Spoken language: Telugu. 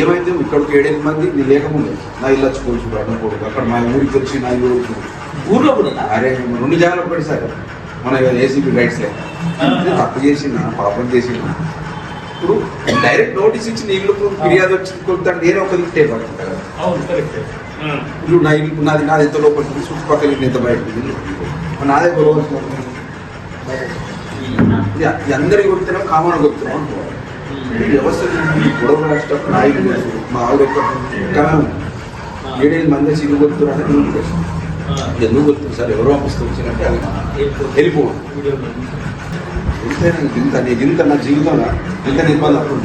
ఏమైంది ఇక్కడికి 7 మంది నీ లేకముందు నా ఇల్లు వచ్చుకోవచ్చు అడ్డం కొడుకు అక్కడ మా ఊరికి వచ్చి నా ఇల్లు ఊర్లో కూడా అరే 2 జాగాలు పడి సార్ మన ఏసీబీ గైడ్స్ తప్పు చేసిన పాపం చేసిన ఇప్పుడు డైరెక్ట్ నోటీస్ ఇచ్చి నీ ఇల్లు ఫిర్యాదు వచ్చి కొలుతాను నేనే ఒక లిఫ్టే పడుతుంది కదా ఇప్పుడు నా ఇల్లు నాది ఎంత లోపడుతుంది చుట్టుపక్కల ఎంత బయట నాదే గొడవ అందరికి కొడుతున్నాం కామన్ కొడుతున్నాం వ్యవస్థ గొడవ రాష్ట్రం నాయకులు మా ఆవిడ ఇంకా 7 మంది వచ్చి ఇల్లు కొడుతున్నారు ఎందుకు కొడుతుంది సార్ ఎవరో ఆఫీస్కి వచ్చినట్టే అది వెళ్ళిపోవడం ఇంత నా జీవితంలో ఇంత నిర్బంధం అప్పుడు